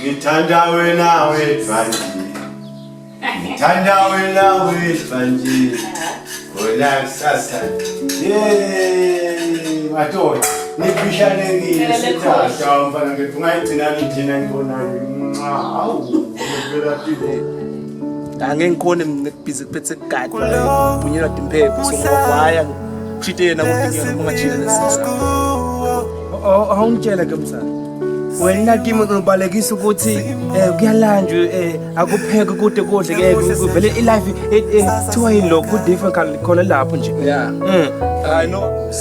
Ngithanda wena wethu ngithanda wena wethu manje. Wena kusasa. Madoda. Nipishane ngini sithatha mfana ngeke ungayigcina ngithina ngibona. Hawu. Ngibela phile. Angeke ngikhone ngibhizi kuphethe igadi. Bunyelwa dimphepho sokwaya. Kushite yena kodingena ungajile lesizwe. Awungitshela ke msana. Wena kimi ngibalekisa ukuthi kuyalanjwe akupheke kude kodle ke kuvele ilife kuthiwa yilo ku different khona lapho nje. Yeah. I know.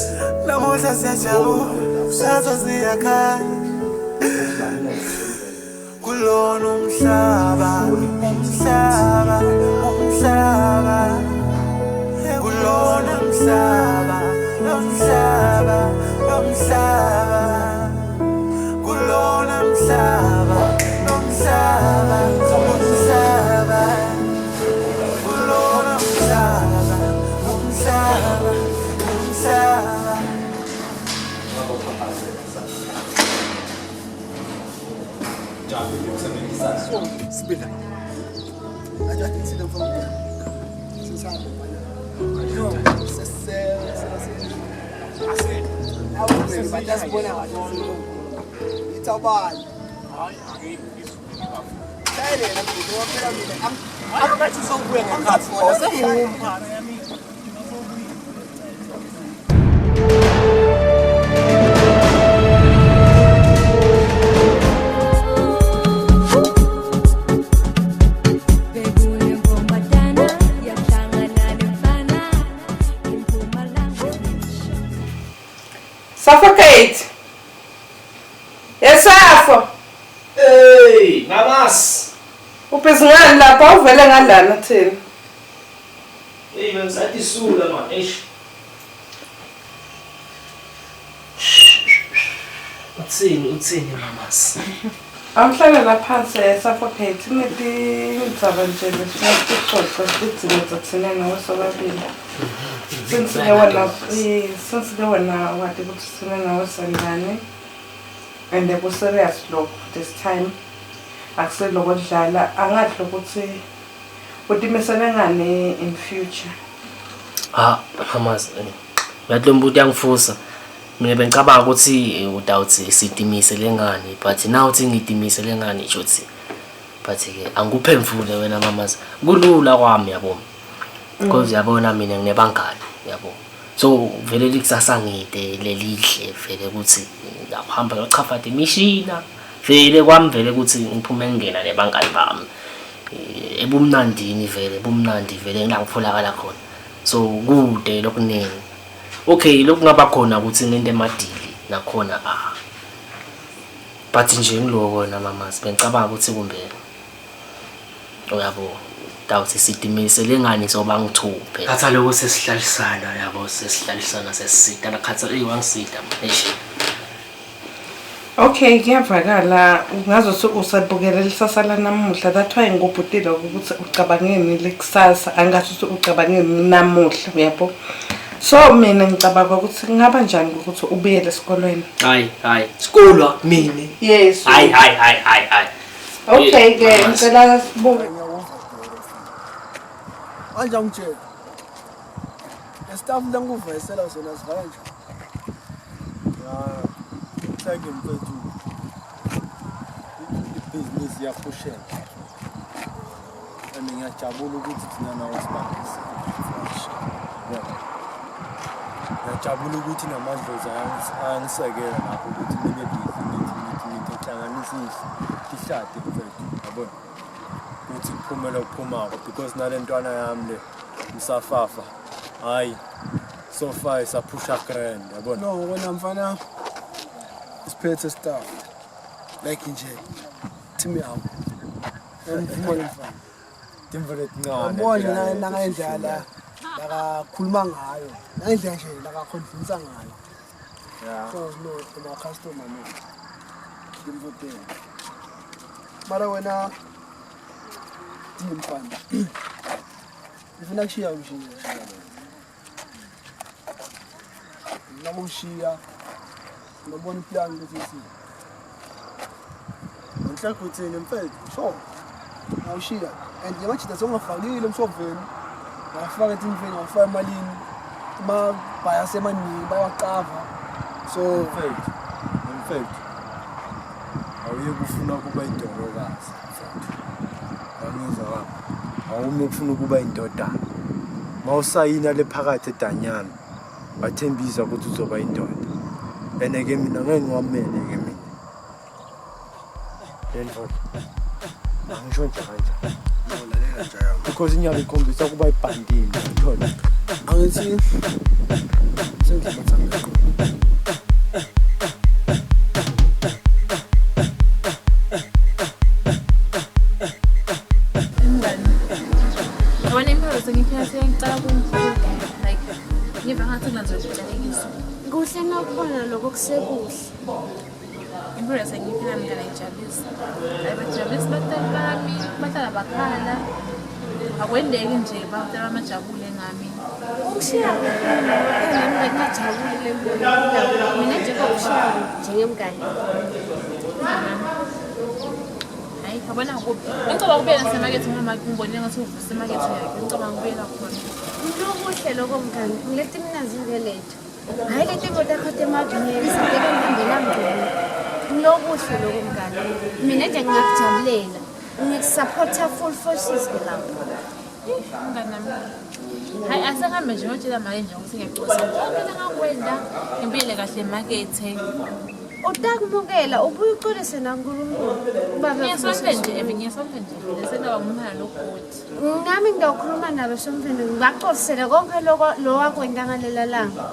Lamuhla siyajabula sazoziyakhaya kulona umhlaba kulona umhlaba kulona umhlaba Spiller. I didn't see them from there. Since I but that's when I it's a bad. I'm not so quick. I'm not for Suffocate! Yes, sir! Hey, Namas! Upis ngani lapha uvele ngandana thina? Hey, bengisathi sula man, eish. Utsini Namas. Amhlala lapha phansi suffocate ngitsaba nje lesixoxa sidinga thina nawe sobabili. Since they were now what they put to sendane and they were serious look this time akusithi lokudlala angadlo ukuthi udimisene ngani in future. Hamas uyadlombuti yangifusa mina bengicabanga ukuthi udawuthi sidimisele ngani but now uthi ngidimisele ngani ijothi but ke angikuphemvule wena mamazi kulula kwami yabo because yabona mina nginebangani yabo so vele likusasa ngide lelihle vele ukuthi ngihamba ngochafata imishina vele kwami vele ukuthi ngiphume ngena nebangani bami ebumnandini vele bumnandi vele la ngipholakala khona so kude lokuningi okay lokungaba khona ukuthi nento emadili nakhona but nje ngiloko na mamazi bengicabanga ukuthi kumbe uyabo dawuthi sidimisele ngani soba ngithuphe khatha lokho sesihlalisana yabo sesihlalisana sesisida nakhatha wangisida eish. Okay, ngiyavakala ngazo usabukela lisasala namuhla that's why ngikubhutile ukuthi ucabangeni lekusasa angathi ucabangeni namuhla uyabo so mina ngicabanga ukuthi ngaba njani ukuthi ubuyele esikolweni. Hayi sikolwa mina yes hayi okay ke ngicela sibuke Anja ngitshela. Staff languvesela sona sivala nje. Thank mfethu. Business yapushela. Mina ngiyajabula ukuthi thina nawo sibambise. Ngiyajabula ukuthi namadlozi ayangisekela lapho ukuthi nibe busy hlanganisise ihlade mfethu yabona. Ukuthi kuphumela ukuphumako because nalentwana yami le usafafa hayi so far isaphusha grand yabona. No wena mfana isiphethe staff like nje thimi hawo ngimvumela mfana timvele ncane ubona nangayendlela akakhuluma ngayo ngendlela nje akaconvince ngayo yeah so no kuma customer no ngimvotela mara wena mfana ngifuna kushiya ushiya nakushiya ngibona plan ukuthi Uhlaguthini mfethu, sure. Awushiya. And yamajita songafakile emshoveni. Ngafaka etimfeni, ngafaka emalini. Baya semaningi bayaqava. So mfethu. Awuye kufuna kuba indodakazi mfethu. Angizwa lapha. Awume ukufuna kuba indodana. Mawusayina lephakathi edanyana. Bathembisa ukuthi uzoba indoda. Ke mina ngeke ngiwamele ke mina. Yendlo. Angisho nje kanje. Ngolalela nje yami. Because inyama ikhombisa kuba ibhandile, uthola. Angithi sengimathanga. Yabona impilo sengiphila sengicala kungibuka like ngiva ngathi ngizojijayekisa. Kuhle nakhona lokho kusekuhle. Impilo sengiphila mina ngijabulisa. Ayibajabulisa batali bami, bahlala bakhala. Akwendeki nje batala amajabule ngami. Ukushiya nami ngingajabulile mina nje kokushiya njengemngane. Hayi, yabona kuphi? Ngicabanga ukubuyela nasemakethe ngoba ngibone ngathi uvusa emakethe yakhe. Ngicabanga ukubuyela khona. Kuhle lokho mngane. Ngilethi mina zingeletho. Hayi leti kodwa khothe emagcini isindeke ngihambela ngene. Kulokuhle lokho mngane. Mina nje ngiyakujabulela. Ngikusupport full forces lapho. Mngane nami. Hayi asengambe nje ngotshela manje nje ukuthi ngiyaqosa. Mina ngakwenda ngempile kahle emakethe. Utakumukela ubuye uxolise naNkulunkulu. Ngiyasonke nje vele senaba ngumhana logoti. Ngami ngiyawukhuluma nabo somfeni ngibaxolisele konke lo wakwenda ngalela langa.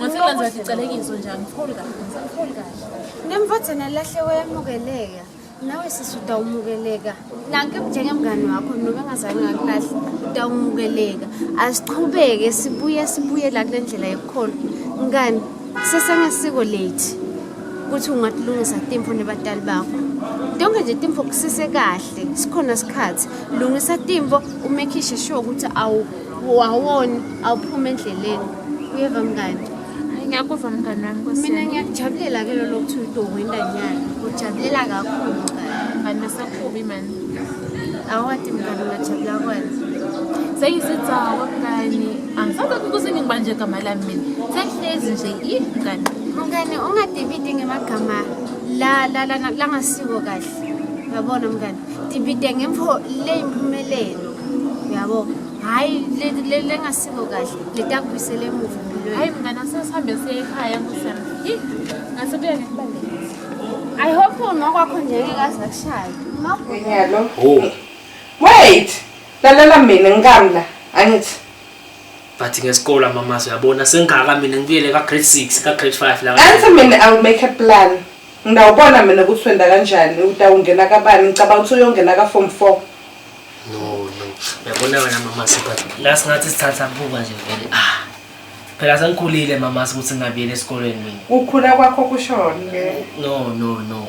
Ngithela nje sicelekiso nje angifoli kahle. Nemvathe nalahle wayamukeleka. Nawe sisuda umukeleka. Nanke njengemngane wakho noma engazange ngakulahle utawumukeleka. Asiqhubeke sibuye la kulendlela yokukhona. Ngani sesengesiko late ukuthi ungatilungisa timfo nebatali bakho. Donke nje timfo kusise kahle. Sikhona isikhathi. Lungisa timfo umekishe sure ukuthi awawoni awuphuma endleleni. Uyeva mngane? Ngiyakuzwa mngane wami Nkosi. Mina ngiyakujabulela ke lo kuthi utowenda nyana. Ujabulela kakhulu mngane nasakhubi man. Awathi mngane ungajabula kwani? Seyisitsawa mngane. Angisabe ukuthi ngibanje igama lami mina. Sengihlezi nje mngane. Mngane ungadibidi ngemagama la ngasiko kahle. Uyabona mngane? Dibide ngemfo le impumelelo. Uyabo? Hayi le ngasiko kahle. Letakubisele emuva empilweni. Hayi mngane asesihambe siye ekhaya Nkosi yami. Ngasibuya ngikubalekile. I hope unokwakho nje ngeke aze akushaya. Ngiyalo. Oh. Wait. Lalela mina ngikamla. Angithi Bathi ngesikole mama uyabona sengaka mina ngibuyele ka grade 6 ka grade 5 la. angithi mina I'll make a plan. Ngidawubona mina ukuthi wenda kanjani utawungena kabani ngicabanga ukuthi uyongena ka form 4. No. Uyabona wena mama but la singathi sithatha buka nje vele. Phela sengikhulile mama ukuthi ngabuyele esikoleni mina. Ukukhula kwakho kushone. No.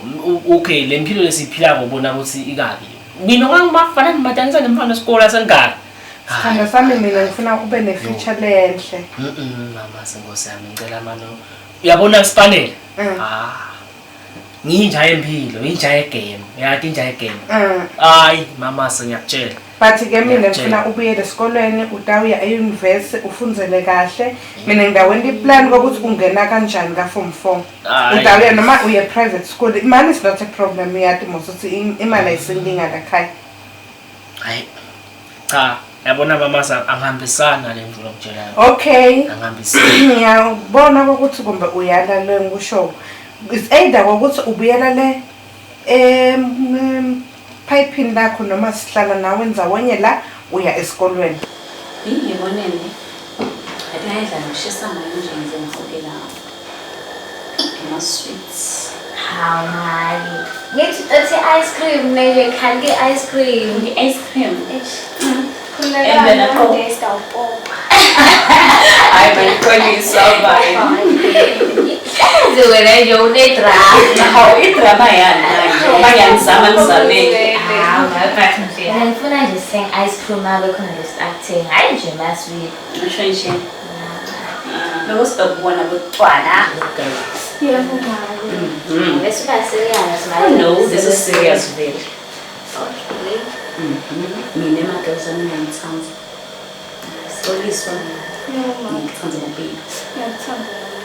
Okay, lempilo lesiphila ngobona ukuthi ikabi. Mina ngangibafana nimadanisa nemfana esikole sengaka. Khanda sami mina ngifuna ube ne future lenhle. Mama Nkosi yami ngicela manje. Uyabona sipanele? Nginja empilo, inja egame. Uyathi inja egame. Hayi mama ngiyakutshela. But ke mina ngifuna ubuyele esikolweni utawuya euniversity ufundzele kahle. Mina ngidawenda iplan ukuthi ungena kanjani ka form 4. Utawuya noma uye private school. Imali is not a problem yathi mosuthi imali ayisindinga la khaya. Hayi. Cha, yabona mama angihambisana le mvulo ngitshela. Okay. Angihambisana. Ngiyabona ukuthi kumbe uyala le ngisho. Is either ukuthi ubuyela le pipe lakho noma sihlala nawe ndzawonye la uya esikolweni. Ngibonene. Ayidla ngishisa manje nje ngifokela. Ama sweets. How my. Ngithi ice cream nje khali ice cream. Ice cream. And then a coke. Ay, bayikholisa bayi. Zuwena nje unedrama. Hawu idrama yana manje. Bayangizama ngizamele. Mina ngifuna nje sing ice cream ngabe khona le acting. Hayi nje masweet. Ngisho nje. Lo sibukubona butwana. Yeah, let's not serious, right? No, this is serious, baby. Okay. Mina emakhosana ngiyamthanda. Soliswa. Ngiyamthanda ngempilo.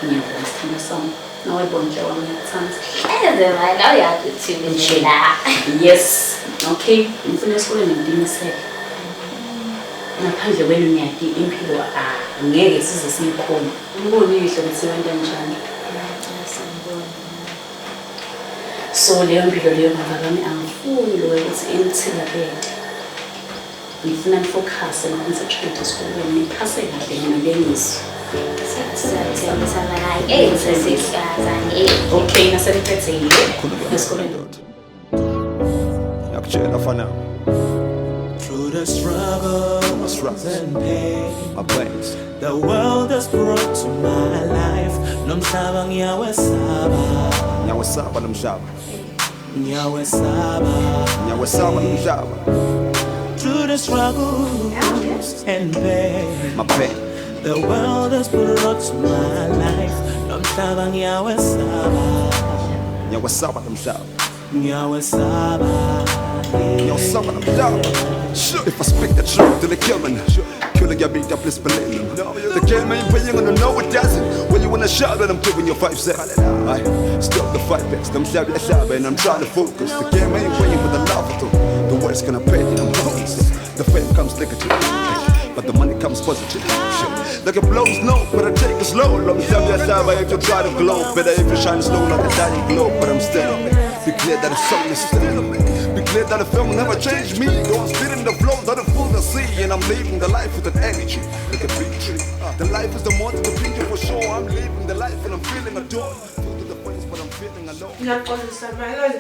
Ngiyamthanda sami. Nawe bonke wami ngiyamthanda. Now you have to tune in. Yes. Okay, ngifuna esikoleni ngidinisele. Ngaphandle kwenu ngiyadi impilo ngeke size siyikhona. Ngibone ihle ukuthi wena njani. So leyo mpilo leyo baba bami angifuni lo ukuthi engithilabele. Ngifuna ngifocus and concentrate esikoleni ngiphase kahle ngilengiso. Okay, naseliphethe esikoleni. Yakutshela fana. Through the struggles and pain, My plans. the world has brought to my life. Nomhlaba ngiyawesaba, Nyawesaba nomhlaba. ngiyawesaba. Nyawesaba nomhlaba. Through the struggles and pain, My plan. the world has brought to my life. Nomhlaba ngiyawesaba, Nyawesaba nomhlaba. ngiyawesaba. Nyawesaba nomhlaba. If I speak the truth, then they kill me. Killing your beat up, please believe me. The game ain't playing, gonna know it doesn't. When you wanna shout, then I'm giving you 5 seconds. I stop the fight best. I'm sorry, and I'm trying to focus. The game ain't playing with the love at all. The world's gonna pay it, I'm hopeless. The fame comes negative, but the money comes positive. Like it blows no, but I take it slow. I'm sorry, if you try to glow. Better if you shine slow like a dying globe, but I'm still. Be clear that the song is still. Be clear that the film never changed me. Though I'm spitting the flows that are full of sea, and I'm living the life with an energy, like a big tree. The life is the more to the picture for sure. I'm living the life and I'm feeling adored. Full to the face, but I'm feeling alone. Ngiyaxolisa mayela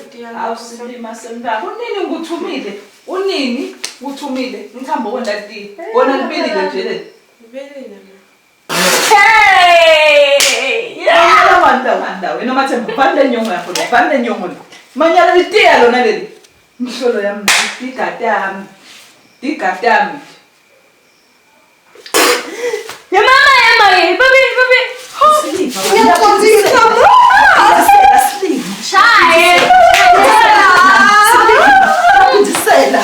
awusilima sembaba unini nguthumile unini nguthumile ngihamba wona ti wona ngibelile nje le ngibelile hey yeah wanda wena mathe mbande nyongo yakho mbande nyongo manyala litiya lona leli mhlolo yami digatami ya mama baby ngiyaxolisa Shy. Sela.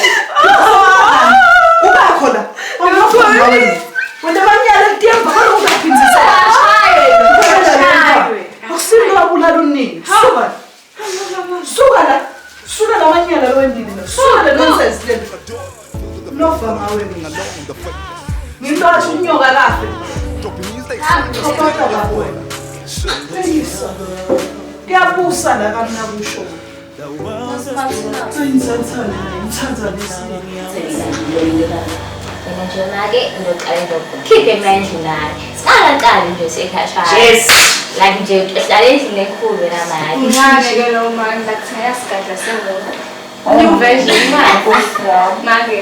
Ubakhona. Ubakhona. Wena manyala ntiya bakho ungaphindisela. Shy. Akusinto abulala unini. Suka la manyala lo endini lo. Suka le nonsense le. Nova mawe mina. Ngintosha unyoka kahle. Ngaphatha babo. Ayisa. Kuyabusa la kamna kusho. Ayinsathana, Wena nje manje ngizoqala ngizokhipha emlanjeni naye. Siqala nje sekhashana. Yes. Like nje uhlala endlini enkulu wena manje. Ngane ke lo manje ndakuthaya sigadla sengoma. New version manje.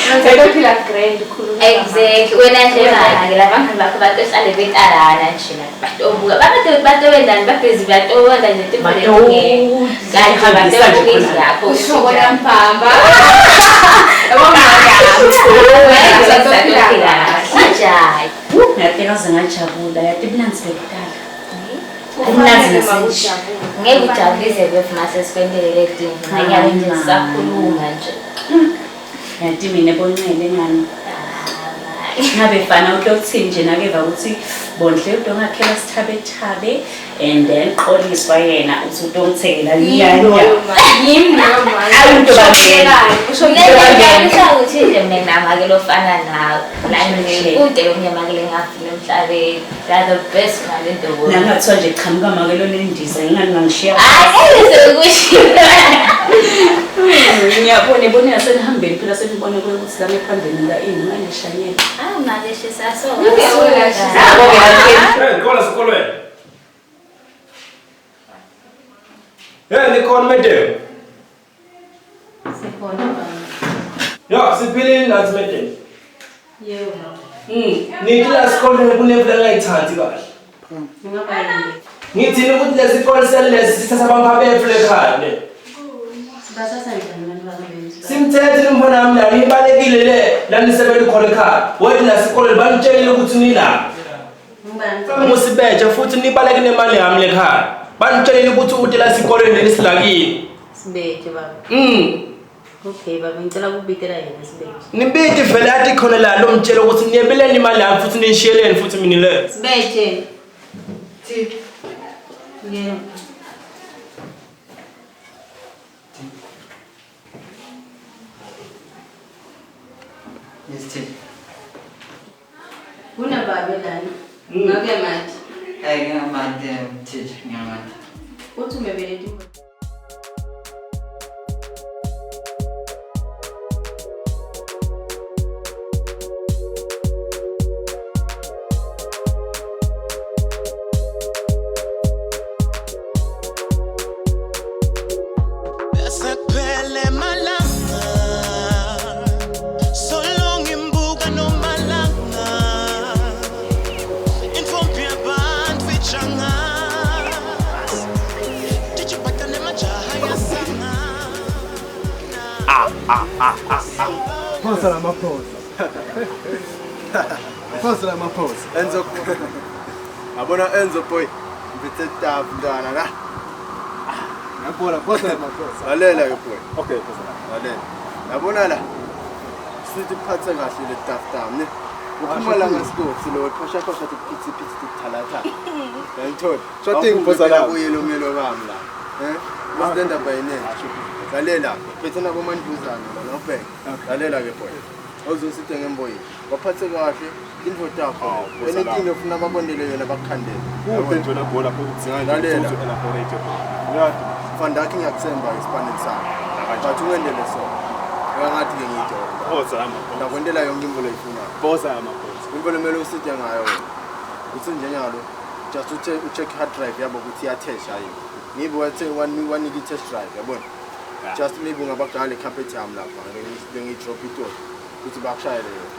Ngizophila grand khulu. Exactly. Wena nje manje la bantu bakho batohlale betalana nje la. Batobuka. Bato wendani babhizi batowenza nje timbaleni. Kanti batobuka yakho. Ushobona mpamba. Ngiyaqela ngajabula yati mnanzi bekudala. Ngeke ujabulise kwefumase sikwendele dini. Nganyala nje sakhuluma nje. Yati mina bonqele ngani. Ngabe fana ukuyokuthini nje nakeva ukuthi bondle umuntu ongakhela sithabe and then qoliswa yena uthi umuntu ongithekela liyanya. Yimi noma. Awunto bakela. Ngeke ukuthi nje mina make lofana nawe. La nje kude lomnyama ke ngafuna emhlabeni. That's the best man in the world. Nangathiwa nje chamuka makelo nendiza ngingangishiya. Hayi sekusho. Ngiyabona ibona senihambeni phela senibone ukuthi la ephambili la ini nganishanyela. Manje shisaso. Ngikona sikolweni. Nikhona madam. Sikhona baba. Ya, siphilile nathi madam. Yebo. Nithi la sikolweni kunevula ngayithandi kahle. Ngingaba yini? Ngithini ukuthi lesikole selesi sithatha abantu abefule ekhaya ne. Basasa njani abantu bakabenzi? Simthethe umfana wami la ibalekile le la nisebenza khona ekhaya. Wena la sikolweni banitshela ukuthi nila. Ngibani? Fama ngosibeja futhi nibalekile imali yami lekhaya. Banitshelile ukuthi utela sikolweni lesilakini. Sibethe baba. Okay baba ngicela ukubitela yena sibethe. Nibithi vele athi khona la lo mtshela ukuthi niyebeleni imali yakho futhi nishiyeleni futhi mina le. Sibethe. Thi. Yeah. Yes, Tim. Kuna baba lana. Ngake manje. Ngamanje mthetho ngamanje. Uthi umebeleti Phosa la maphosa. Enzo. Abona Enzo boy. Ngithe tap ndana la. Ngabona phosa la maphosa. Lalela ke boy. Okay, phosa. Lalela. Yabona la. Sithi phathe kahle le tap tam ne. Uphuma la ngasiko silo phasha tipitsi tithalatha. Yanthola. Shoting phosa la kuyelo melo bami la. Wasenda bayine. Lalela. Phethena bomanduzana la nobheka. Lalela ke boy. Awuzosithi ngemboyi. Baphathe kahle indvo takho. Anything ofuna bakondele yona bakukhandele. Uphendwe la bola futhi lalela. Elaborate. Ngiyati fandakhe ngiyakutsemba isipanel sakho. Bathi uwendele so. Ngathi ke ngiyito. Phosa amaphosa. Ndakwendela yonke imvelo ifunayo. Phosa amaphosa. Imvelo mele usithi ngayo. Uthi njengalo. Just ucheck hard drive yabo ukuthi iyathesha yini. Ngibe wathi one test drive yabona. Just maybe ungabaqala carpet yami lapha. Ngi drop it off. Ukuthi bakushayele yona.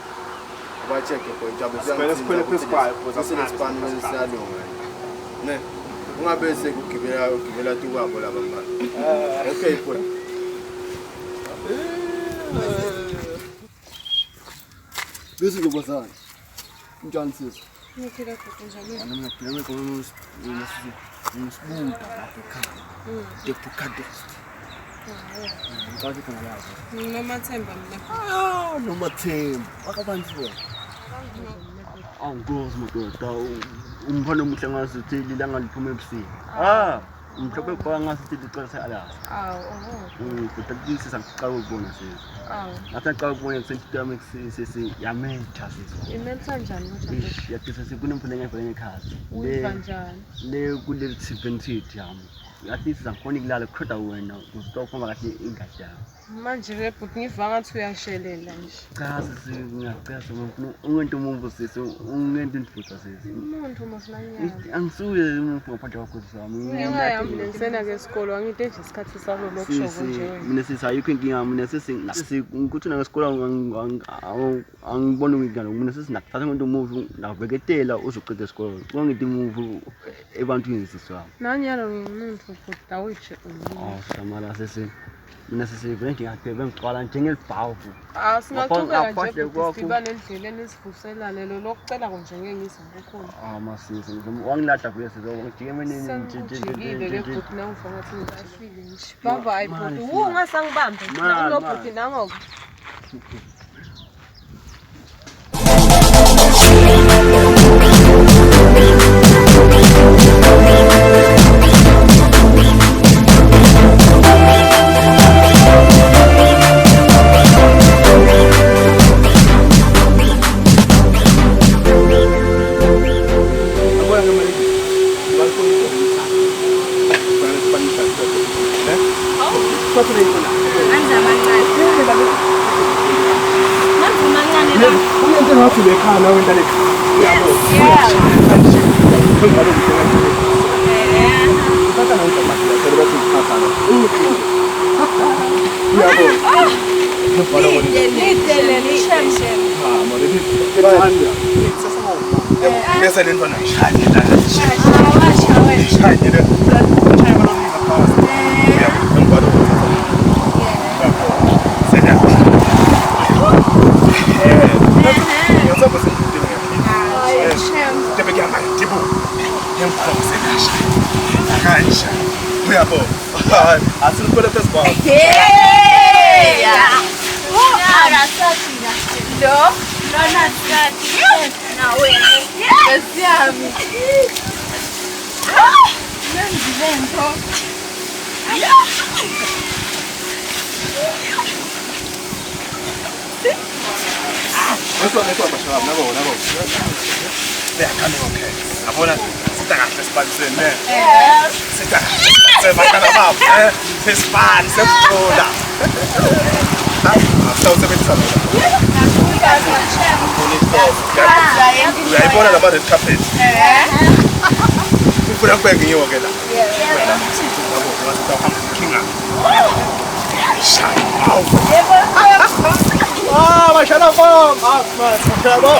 Abacheke for injabu siyakusiza ukuthi sesipani lesalunga. Ne. Ungabe sekugibela tukwabo laba manje. Okay boy. Bese ngibozana. Njani sisi? Ngiphila kuhle njalo. Ana mina phela ngisibuka lapha ekhaya. Depukades. Ngicela khona lapha. Nomathemba mina. Nomathemba. Akabantu wena. Angikozi madoda. Umfana omuhle ngasithi lilanga liphuma ebusini. Mhlophe kwa ngasithi licela alazi. Kutatisi sangiqala ukubona sisi. Ngathi ngicela ukubona ngisentshito yami sisi yametha sisi. Imetha njani manje? Yathi sisi kunemfundo engevele ngekhasi. Uyiva njani? Le kuleli seventy yami. Yathi sizakhona ukulala kodwa wena uzitofuma kahle ingadi yami. Manje ke but ngiva ngathi uyashelela nje. Cha sisi ngiyacela umuntu umumvu sisi ungento indfuza sisi. Umuntu mosinanyana. Angisuye umuntu ngaphandle kwakho sami. Ngiyahambisena ke esikolo angide nje isikhathi sakho lokushoko nje wena. Mina sisi ayikho inkinga mina sisi ngikuthi na ngesikolo angibona ingane mina sisi nakuthatha umuntu umuvu nakubeketela uzoqeda isikolo. Ngithi umuvu ebantwini sisi wami. Nanyalo ngimuntu but awutshe. Samala sisi mina sisi vele ngiyaqhubeka ngicwala njengelibhawu. Singaqhubeka nje sidibane endleleni esivuselane lo lokucela konje ngeke ngizakukhona. Masisi wangilahla kuye sizongijike emenini nje ke but nawuva ngathi ngiyafile nje. Baba ayibhuti ungasangibambe. Nginobhuti nangoku. Kancha. Uyabo. Asinikole phezu kwakho. Yeah. Ara sathina. Lo, lona sathi. Nawe. Besiyami. Nenzile nto. Eso bashala nabo. Leyakhani okay. Yabona sita kahle sibalisene ne. Sita. Sebakala babo, sesibani sekuthola. Awusebenzisa mina. Uyayibona laba red carpet. Ufuna kubeke ngiyo ke la. Ah, mashallah bom. Mashallah bom.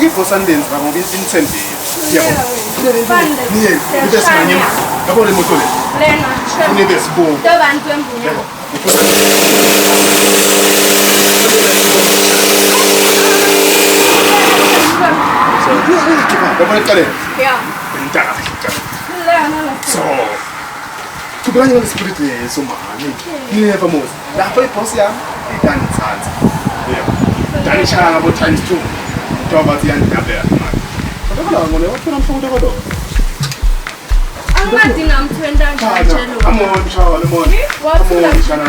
For Sundays, I'm going to be in Sunday. Yeah. This man, you have only motor. You need this boom. So, to bring on the spirit, so man, you never move. That's why Possia, he done his hands. Yeah. Danny Chang about times 2. Coba tiang kabeh. Padahal ngene wae kan foto foto. Angati ngamthwenda njalo. Amon chawa lemon. Amon chana.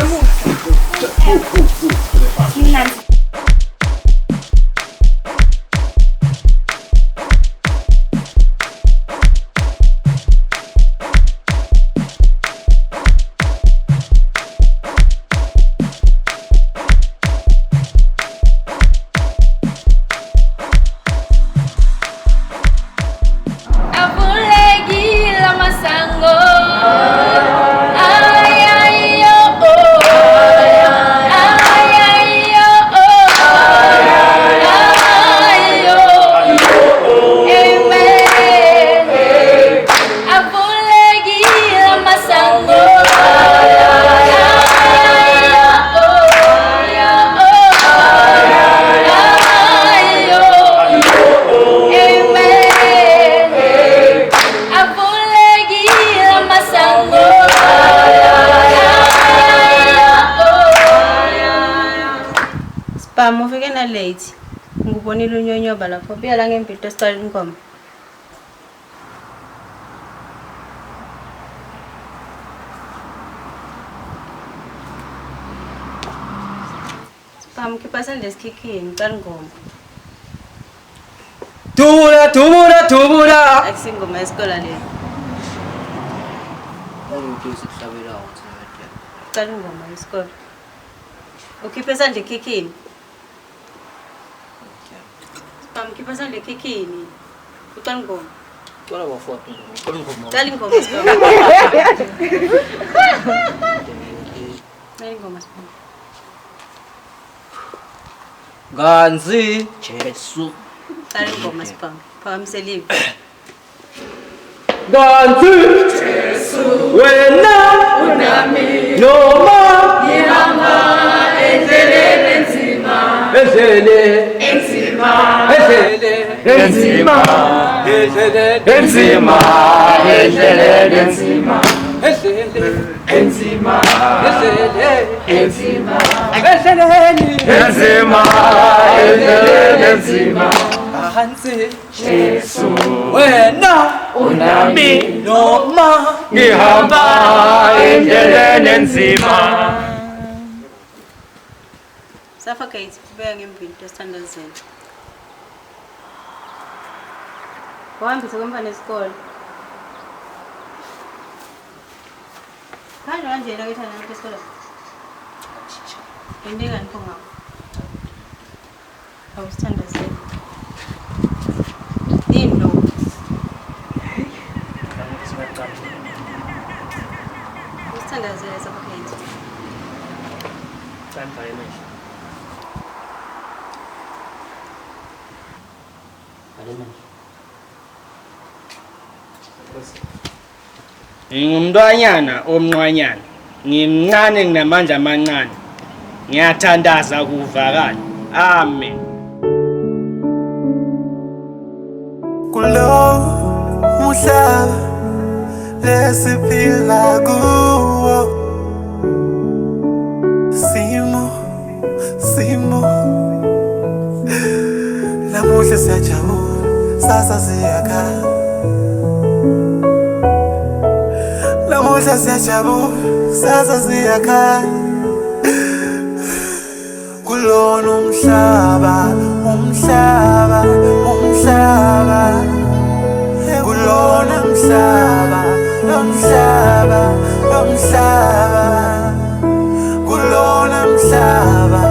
Mufike na late. Ngubonile unyonyoba lapho. Biyala ngempilo start inkomo. Spam kipasa ndesikhikini kangomo. Tubura. Akusingoma esikole le. Ngikuthi sihlabela ukuthi nathi. Kangomo esikole. Ukipesa nje khikini. Mkipasa le kikini. Uqala ngoma. Qala bafoto. Qala ngoma sipho. Qala ngoma sipho. Ganzi Jesu. Qala ngoma sipho. Phamseliwe. Ganzi Jesu. Wena unami. Noma ngihamba endleleni enzima. Jesu wena unami noma ngihamba endleleni enzima. Suffocate kubeka ngempilo standardizeni. Wahambisa komfana esikole. Kanjani kanjena ke thana esikole? Indingani khona. Awustandazeni. hamba manje. Ale manje. Ngingumntwanyana omncwanyana. Ngimncane nginamandla amancane. Ngiyathandaza kuvakala. Amen. Kulo umhlaba esiphila kuwo simo namuhla siyajabula sasa siyakhala namuhla siyajabula sasa siyakhala kulona umhlaba kulona umhlaba kulona umhlaba